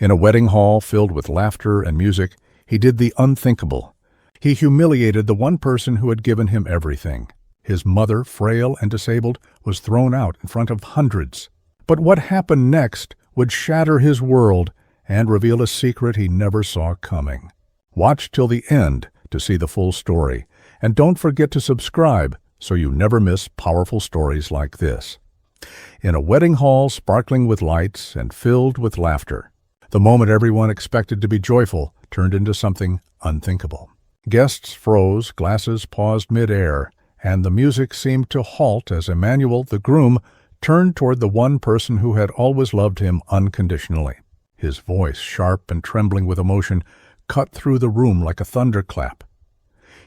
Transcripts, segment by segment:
In a wedding hall filled with laughter and music, he did the unthinkable. He humiliated the one person who had given him everything. His mother, frail and disabled, was thrown out in front of hundreds. But what happened next would shatter his world and reveal a secret he never saw coming. Watch till the end to see the full story, and don't forget to subscribe so you never miss powerful stories like this. In a wedding hall sparkling with lights and filled with laughter, the moment everyone expected to be joyful turned into something unthinkable. Guests froze, glasses paused mid-air, and the music seemed to halt as Emanuel, the groom, turned toward the one person who had always loved him unconditionally. His voice, sharp and trembling with emotion, cut through the room like a thunderclap.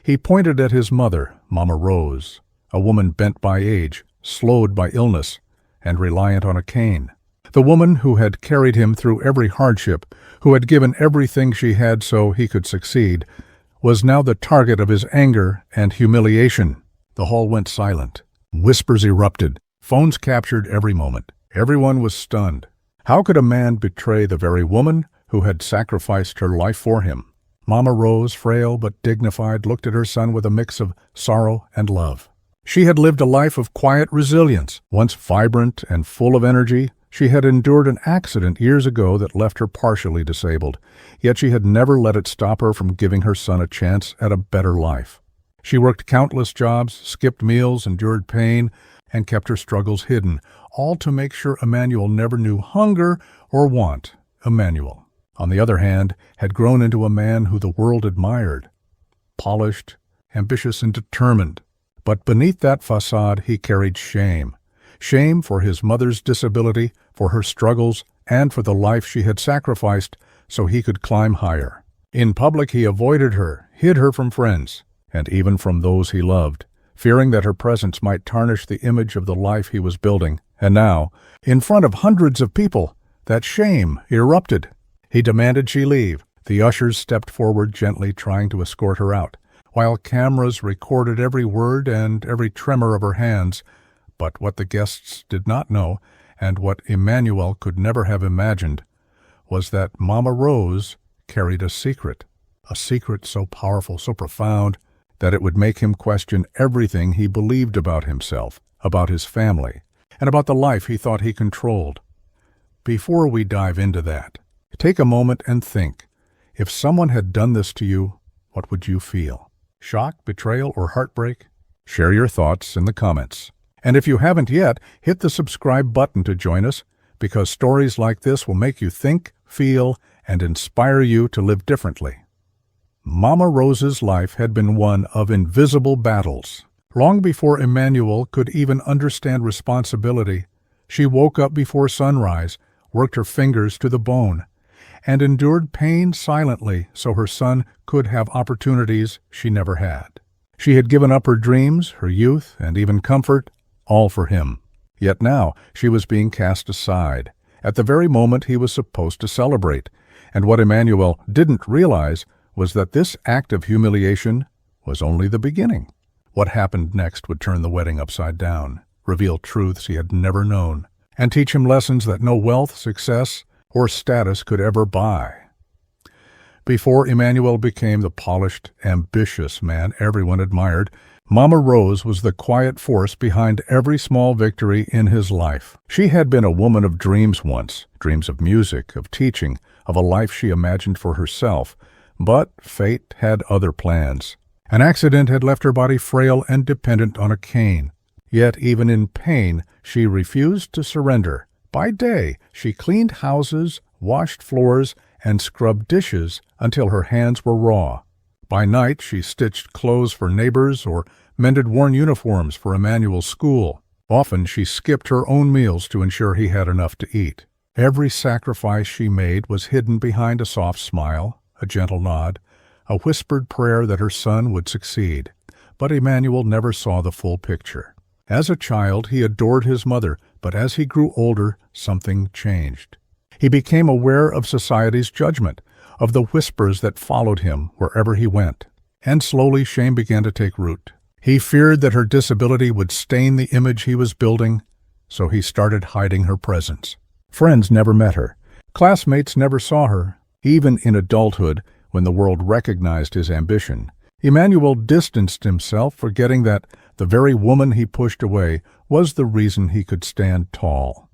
He pointed at his mother, Mama Rose, a woman bent by age, slowed by illness, and reliant on a cane. The woman who had carried him through every hardship, who had given everything she had so he could succeed, was now the target of his anger and humiliation. The hall went silent. Whispers erupted. Phones captured every moment. Everyone was stunned. How could a man betray the very woman who had sacrificed her life for him? Mama Rose, frail but dignified, looked at her son with a mix of sorrow and love. She had lived a life of quiet resilience. Once vibrant and full of energy, she had endured an accident years ago that left her partially disabled, yet she had never let it stop her from giving her son a chance at a better life. She worked countless jobs, skipped meals, endured pain, and kept her struggles hidden, all to make sure Emanuel never knew hunger or want. Emanuel, on the other hand, had grown into a man who the world admired. Polished, ambitious, and determined. But beneath that facade he carried shame. Shame for his mother's disability, for her struggles, and for the life she had sacrificed so he could climb higher. In public he avoided her, hid her from friends, and even from those he loved, fearing that her presence might tarnish the image of the life he was building. And now, in front of hundreds of people, that shame erupted. He demanded she leave. The ushers stepped forward gently, trying to escort her out, while cameras recorded every word and every tremor of her hands. But what the guests did not know, and what Emanuel could never have imagined, was that Mama Rose carried a secret so powerful, so profound, that it would make him question everything he believed about himself, about his family, and about the life he thought he controlled. Before we dive into that, take a moment and think, if someone had done this to you, what would you feel? Shock, betrayal, or heartbreak? Share your thoughts in the comments. And if you haven't yet, hit the subscribe button to join us, because stories like this will make you think, feel, and inspire you to live differently. Mama Rose's life had been one of invisible battles. Long before Emanuel could even understand responsibility, she woke up before sunrise, worked her fingers to the bone, and endured pain silently so her son could have opportunities she never had. She had given up her dreams, her youth, and even comfort, all for him. Yet now she was being cast aside, at the very moment he was supposed to celebrate. And what Emanuel didn't realize was that this act of humiliation was only the beginning. What happened next would turn the wedding upside down, reveal truths he had never known, and teach him lessons that no wealth, success, or status could ever buy. Before Emanuel became the polished, ambitious man everyone admired, Mama Rose was the quiet force behind every small victory in his life. She had been a woman of dreams once, dreams of music, of teaching, of a life she imagined for herself. But fate had other plans. An accident had left her body frail and dependent on a cane. Yet even in pain, she refused to surrender. By day, she cleaned houses, washed floors, and scrubbed dishes until her hands were raw. By night, she stitched clothes for neighbors or mended worn uniforms for Emanuel's school. Often, she skipped her own meals to ensure he had enough to eat. Every sacrifice she made was hidden behind a soft smile, a gentle nod, a whispered prayer that her son would succeed. But Emanuel never saw the full picture. As a child, he adored his mother, but as he grew older, something changed. He became aware of society's judgment, of the whispers that followed him wherever he went. And slowly shame began to take root. He feared that her disability would stain the image he was building, so he started hiding her presence. Friends never met her. Classmates never saw her. Even in adulthood, when the world recognized his ambition, Emanuel distanced himself, forgetting that the very woman he pushed away was the reason he could stand tall.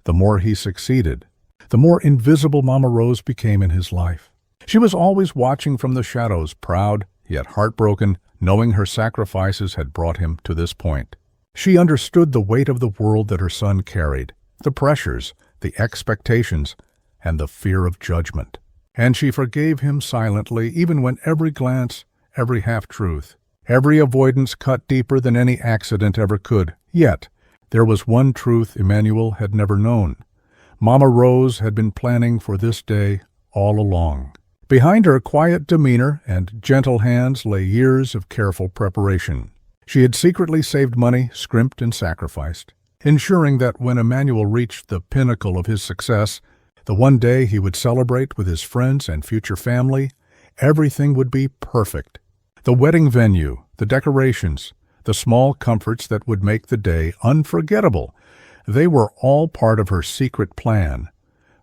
The more he succeeded, the more invisible Mama Rose became in his life. She was always watching from the shadows, proud, yet heartbroken, knowing her sacrifices had brought him to this point. She understood the weight of the world that her son carried, the pressures, the expectations, and the fear of judgment. And she forgave him silently, even when every glance, every half-truth, every avoidance cut deeper than any accident ever could. Yet, there was one truth Emanuel had never known. Mama Rose had been planning for this day all along. Behind her quiet demeanor and gentle hands lay years of careful preparation. She had secretly saved money, scrimped and sacrificed, ensuring that when Emanuel reached the pinnacle of his success, the one day he would celebrate with his friends and future family, everything would be perfect. The wedding venue, the decorations, the small comforts that would make the day unforgettable, they were all part of her secret plan.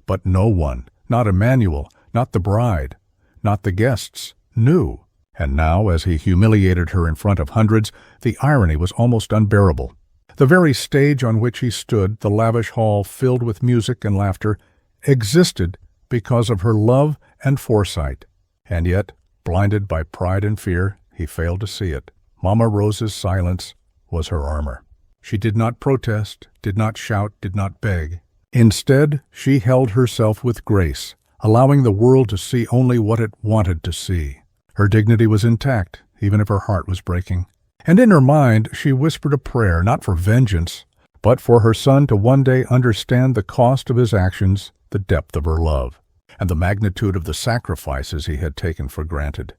But no one, not Emanuel, not the bride, not the guests, knew. And now, as he humiliated her in front of hundreds, the irony was almost unbearable. The very stage on which he stood, the lavish hall filled with music and laughter, existed because of her love and foresight. And yet, blinded by pride and fear, he failed to see it. Mama Rose's silence was her armor. She did not protest, did not shout, did not beg. Instead, she held herself with grace, allowing the world to see only what it wanted to see. Her dignity was intact, even if her heart was breaking. And in her mind, she whispered a prayer, not for vengeance, but for her son to one day understand the cost of his actions, the depth of her love, and the magnitude of the sacrifices he had taken for granted.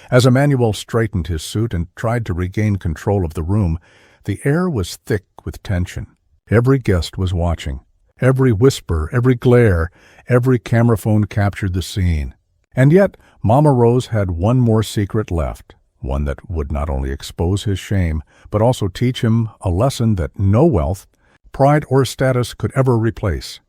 As Emanuel straightened his suit and tried to regain control of the room, the air was thick with tension. Every guest was watching. Every whisper, every glare, every camera phone captured the scene. And yet, Mama Rose had one more secret left, one that would not only expose his shame, but also teach him a lesson that no wealth, pride, or status could ever replace.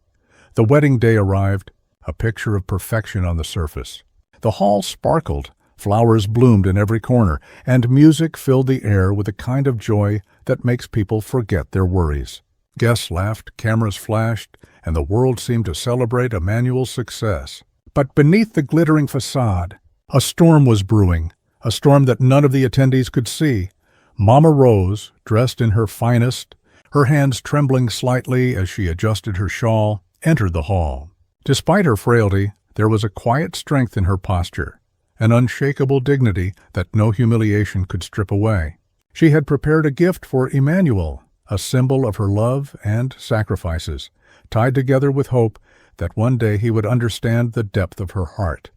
The wedding day arrived, a picture of perfection on the surface. The hall sparkled, flowers bloomed in every corner, and music filled the air with a kind of joy that makes people forget their worries. Guests laughed, cameras flashed, and the world seemed to celebrate Emanuel's success. But beneath the glittering facade, a storm was brewing, a storm that none of the attendees could see. Mama Rose, dressed in her finest, her hands trembling slightly as she adjusted her shawl, entered the hall. Despite her frailty, there was a quiet strength in her posture, an unshakable dignity that no humiliation could strip away. She had prepared a gift for Emanuel, a symbol of her love and sacrifices, tied together with hope that one day he would understand the depth of her heart.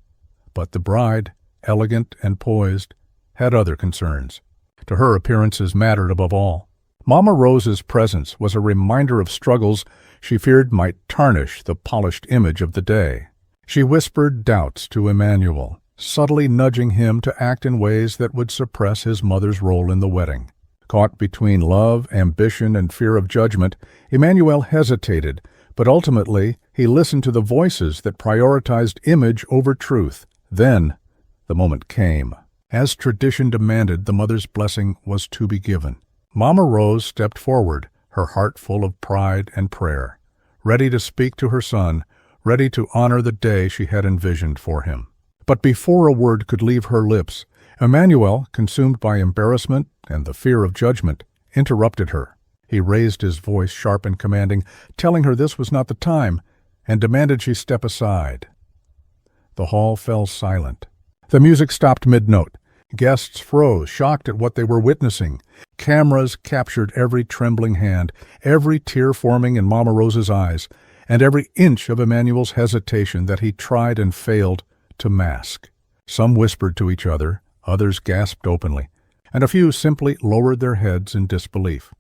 But the bride, elegant and poised, had other concerns. To her, appearances mattered above all. Mama Rose's presence was a reminder of struggles she feared might tarnish the polished image of the day. She whispered doubts to Emanuel, subtly nudging him to act in ways that would suppress his mother's role in the wedding. Caught between love, ambition, and fear of judgment, Emanuel hesitated, but ultimately he listened to the voices that prioritized image over truth. Then, the moment came. As tradition demanded, the mother's blessing was to be given. Mama Rose stepped forward, her heart full of pride and prayer, ready to speak to her son, ready to honor the day she had envisioned for him. But before a word could leave her lips, Emanuel, consumed by embarrassment and the fear of judgment, interrupted her. He raised his voice sharp and commanding, telling her this was not the time, and demanded she step aside. The hall fell silent. The music stopped mid-note. Guests froze, shocked at what they were witnessing. Cameras captured every trembling hand, every tear forming in Mama Rose's eyes, and every inch of Emanuel's hesitation that he tried and failed to mask. Some whispered to each other, others gasped openly, and a few simply lowered their heads in disbelief.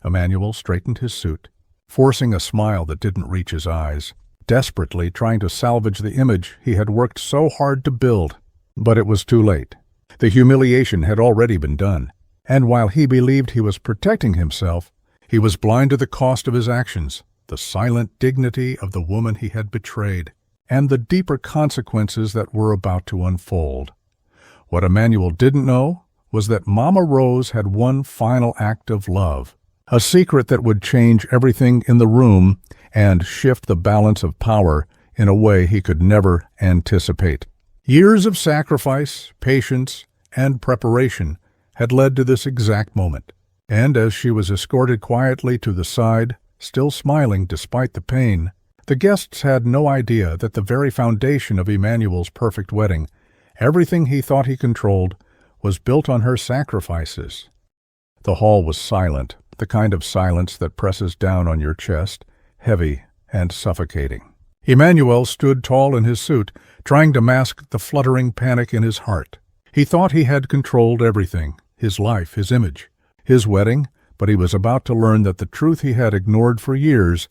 Emanuel straightened his suit, forcing a smile that didn't reach his eyes, desperately trying to salvage the image he had worked so hard to build. But it was too late. The humiliation had already been done, and while he believed he was protecting himself, he was blind to the cost of his actions. the silent dignity of the woman he had betrayed, and the deeper consequences that were about to unfold. What Emanuel didn't know was that Mama Rose had one final act of love, a secret that would change everything in the room and shift the balance of power in a way he could never anticipate. Years of sacrifice, patience, and preparation had led to this exact moment, and as she was escorted quietly to the side, still smiling despite the pain, the guests had no idea that the very foundation of Emanuel's perfect wedding, everything he thought he controlled, was built on her sacrifices. The hall was silent, the kind of silence that presses down on your chest, heavy and suffocating. Emanuel stood tall in his suit, trying to mask the fluttering panic in his heart. He thought he had controlled everything, his life, his image, his wedding, but he was about to learn that the truth he had ignored for years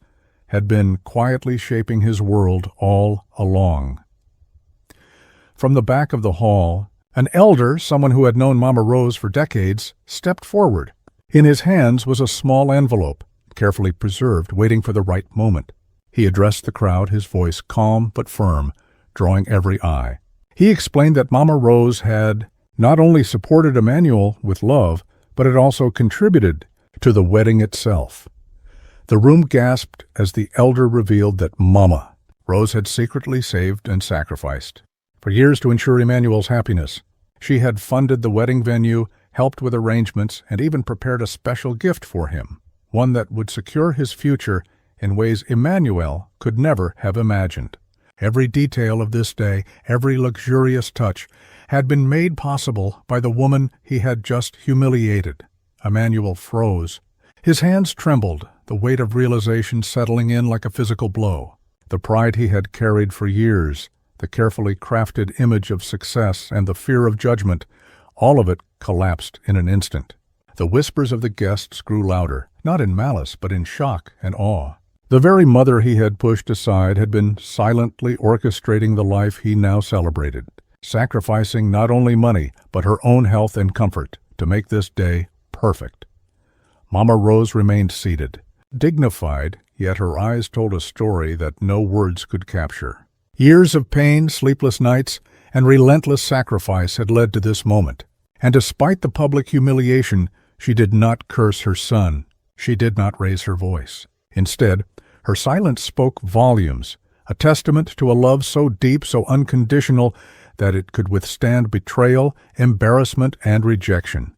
had been quietly shaping his world all along. From the back of the hall, an elder, someone who had known Mama Rose for decades, stepped forward. In his hands was a small envelope, carefully preserved, waiting for the right moment. He addressed the crowd, his voice calm but firm, drawing every eye. He explained that Mama Rose had not only supported Emanuel with love, but had also contributed to the wedding itself. The room gasped as the elder revealed that Mama Rose had secretly saved and sacrificed. For years to ensure Emanuel's happiness, she had funded the wedding venue, helped with arrangements, and even prepared a special gift for him, one that would secure his future in ways Emanuel could never have imagined. Every detail of this day, every luxurious touch, had been made possible by the woman he had just humiliated. Emanuel froze. His hands trembled, the weight of realization settling in like a physical blow. The pride he had carried for years, the carefully crafted image of success, and the fear of judgment, all of it collapsed in an instant. The whispers of the guests grew louder, not in malice, but in shock and awe. The very mother he had pushed aside had been silently orchestrating the life he now celebrated, sacrificing not only money, but her own health and comfort to make this day perfect. Mama Rose remained seated, dignified, yet her eyes told a story that no words could capture. Years of pain, sleepless nights, and relentless sacrifice had led to this moment. And despite the public humiliation, she did not curse her son. She did not raise her voice. Instead, her silence spoke volumes, a testament to a love so deep, so unconditional, that it could withstand betrayal, embarrassment, and rejection.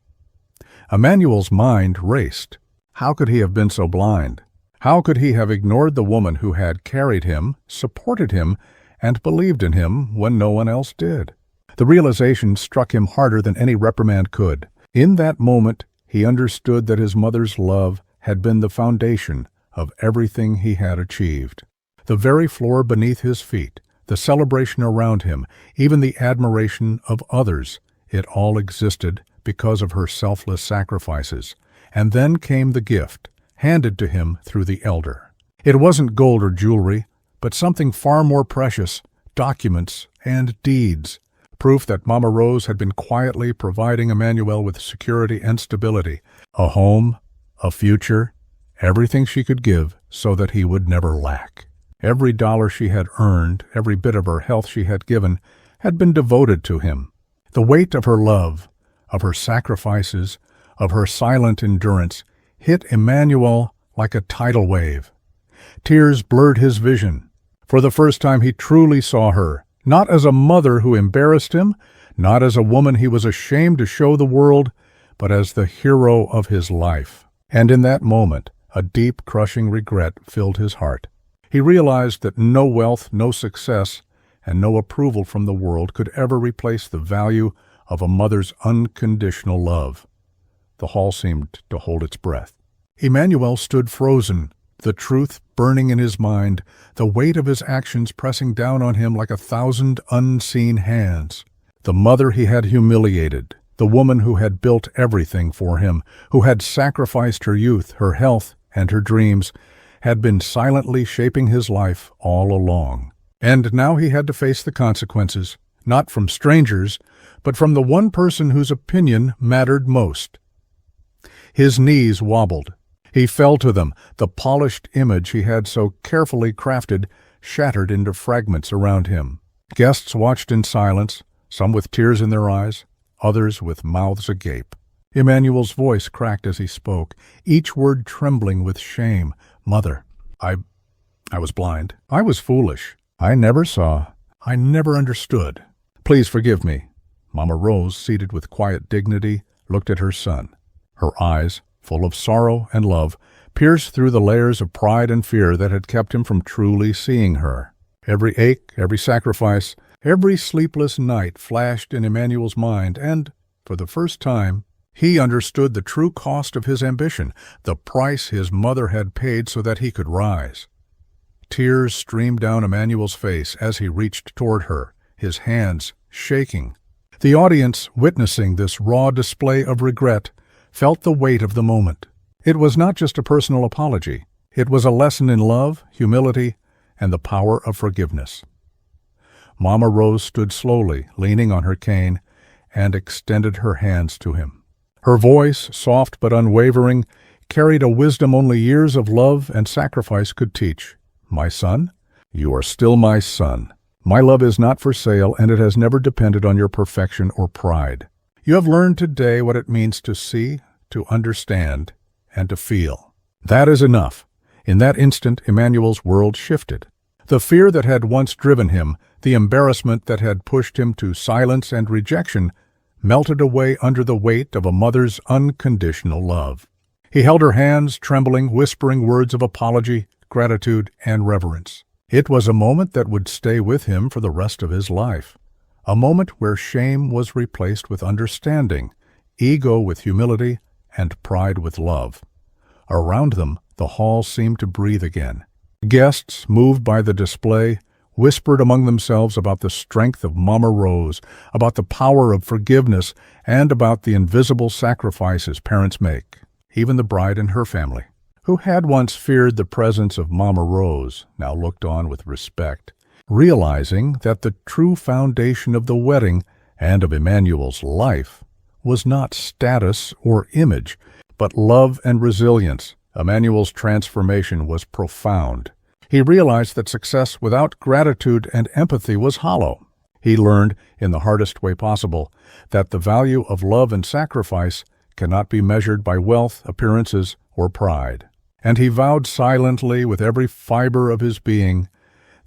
Emanuel's mind raced. How could he have been so blind? How could he have ignored the woman who had carried him, supported him, and believed in him when no one else did? The realization struck him harder than any reprimand could. In that moment, he understood that his mother's love had been the foundation of everything he had achieved. The very floor beneath his feet, the celebration around him, even the admiration of others, it all existed because of her selfless sacrifices. And then came the gift, handed to him through the elder. It wasn't gold or jewelry, but something far more precious, documents and deeds, proof that Mama Rose had been quietly providing Emanuel with security and stability, a home, a future, everything she could give so that he would never lack. Every dollar she had earned, every bit of her health she had given, had been devoted to him. The weight of her love, of her sacrifices, of her silent endurance, hit Emanuel like a tidal wave. Tears blurred his vision. For the first time he truly saw her, not as a mother who embarrassed him, not as a woman he was ashamed to show the world, but as the hero of his life. And in that moment, a deep, crushing regret filled his heart. He realized that no wealth, no success, and no approval from the world could ever replace the value of a mother's unconditional love. The hall seemed to hold its breath. Emanuel stood frozen, the truth burning in his mind, the weight of his actions pressing down on him like 1,000 unseen hands. The mother he had humiliated, the woman who had built everything for him, who had sacrificed her youth, her health, and her dreams, had been silently shaping his life all along. And now he had to face the consequences, not from strangers, but from the one person whose opinion mattered most. His knees wobbled. He fell to them, the polished image he had so carefully crafted shattered into fragments around him. Guests watched in silence, some with tears in their eyes, others with mouths agape. Emanuel's voice cracked as he spoke, each word trembling with shame. "Mother, I was blind. I was foolish. I never saw. I never understood. Please forgive me." Mama Rose, seated with quiet dignity, looked at her son. Her eyes, full of sorrow and love, pierced through the layers of pride and fear that had kept him from truly seeing her. Every ache, every sacrifice, every sleepless night flashed in Emanuel's mind, and, for the first time, he understood the true cost of his ambition, the price his mother had paid so that he could rise. Tears streamed down Emanuel's face as he reached toward her, his hands shaking. The audience, witnessing this raw display of regret, felt the weight of the moment. It was not just a personal apology. It was a lesson in love, humility, and the power of forgiveness. Mama Rose stood slowly, leaning on her cane, and extended her hands to him. Her voice, soft but unwavering, carried a wisdom only years of love and sacrifice could teach. "My son, you are still my son. My love is not for sale, and it has never depended on your perfection or pride. You have learned today what it means to see, to understand, and to feel. That is enough." In that instant, Emanuel's world shifted. The fear that had once driven him, the embarrassment that had pushed him to silence and rejection, melted away under the weight of a mother's unconditional love. He held her hands, trembling, whispering words of apology, gratitude, and reverence. It was a moment that would stay with him for the rest of his life. A moment where shame was replaced with understanding, ego with humility, and pride with love. Around them, the hall seemed to breathe again. Guests, moved by the display, whispered among themselves about the strength of Mama Rose, about the power of forgiveness, and about the invisible sacrifices parents make. Even the bride and her family, who had once feared the presence of Mama Rose, now looked on with respect, realizing that the true foundation of the wedding and of Emanuel's life was not status or image, but love and resilience. Emanuel's transformation was profound. He realized that success without gratitude and empathy was hollow. He learned, in the hardest way possible, that the value of love and sacrifice cannot be measured by wealth, appearances, or pride. And he vowed silently, with every fiber of his being,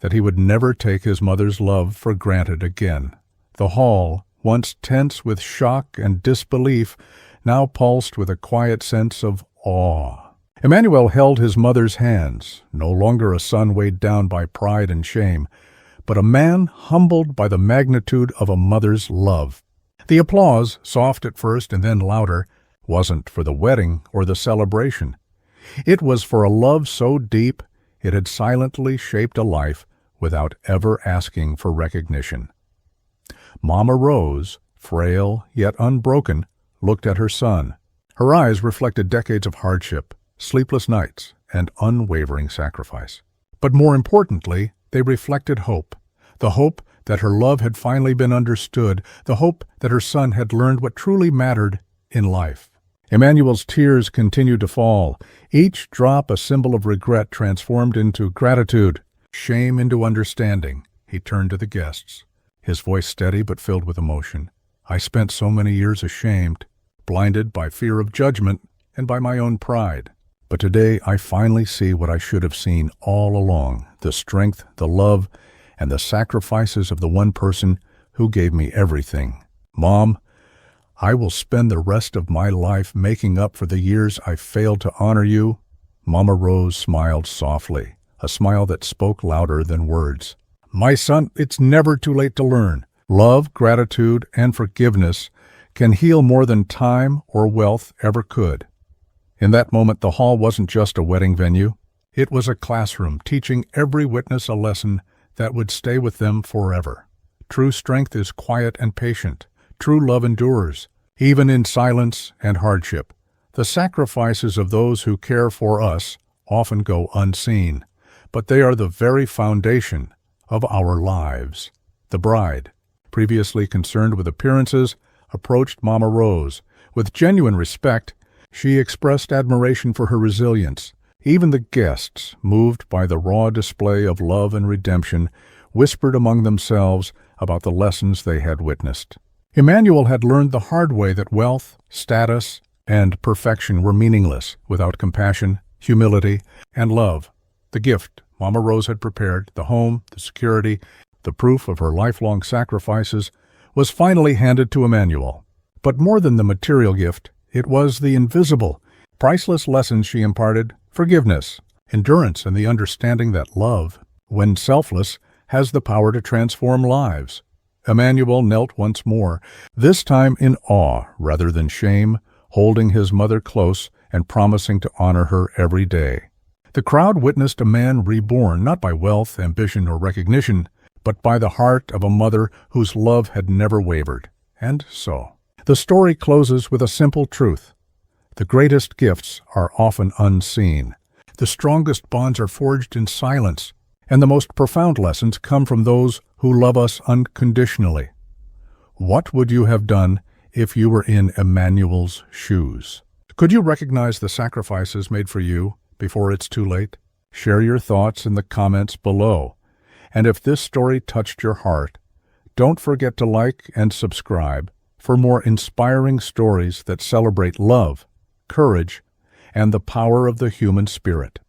that he would never take his mother's love for granted again. The hall, once tense with shock and disbelief, now pulsed with a quiet sense of awe. Emanuel held his mother's hands, no longer a son weighed down by pride and shame, but a man humbled by the magnitude of a mother's love. The applause, soft at first and then louder, wasn't for the wedding or the celebration. It was for a love so deep it had silently shaped a life without ever asking for recognition. Mama Rose, frail yet unbroken, looked at her son. Her eyes reflected decades of hardship, sleepless nights, and unwavering sacrifice. But more importantly, they reflected hope. The hope that her love had finally been understood, the hope that her son had learned what truly mattered in life. Emanuel's tears continued to fall, each drop a symbol of regret transformed into gratitude, shame into understanding. He turned to the guests, his voice steady but filled with emotion. "I spent so many years ashamed, blinded by fear of judgment and by my own pride. But today I finally see what I should have seen all along, the strength, the love, and the sacrifices of the one person who gave me everything. Mom, I will spend the rest of my life making up for the years I failed to honor you." Mama Rose smiled softly, a smile that spoke louder than words. "My son, it's never too late to learn. Love, gratitude, and forgiveness can heal more than time or wealth ever could." In that moment, the hall wasn't just a wedding venue. It was a classroom, teaching every witness a lesson that would stay with them forever. True strength is quiet and patient. True love endures, even in silence and hardship. The sacrifices of those who care for us often go unseen, but they are the very foundation of our lives. The bride, previously concerned with appearances, approached Mama Rose. With genuine respect, She expressed admiration for her resilience. Even the guests, moved by the raw display of love and redemption, whispered among themselves about the lessons they had witnessed. Emanuel had learned the hard way that wealth, status, and perfection were meaningless without compassion, humility, and love. The gift Mama Rose had prepared, the home, the security, the proof of her lifelong sacrifices, was finally handed to Emanuel. But more than the material gift, it was the invisible, priceless lessons she imparted: forgiveness, endurance, and the understanding that love, when selfless, has the power to transform lives. Emanuel knelt once more, this time in awe rather than shame, holding his mother close and promising to honor her every day. The crowd witnessed a man reborn not by wealth, ambition, or recognition, but by the heart of a mother whose love had never wavered. And so, the story closes with a simple truth. The greatest gifts are often unseen. The strongest bonds are forged in silence, and the most profound lessons come from those who love us unconditionally. What would you have done if you were in Emanuel's shoes? Could you recognize the sacrifices made for you before it's too late? Share your thoughts in the comments below. And if this story touched your heart, don't forget to like and subscribe for more inspiring stories that celebrate love, courage, and the power of the human spirit.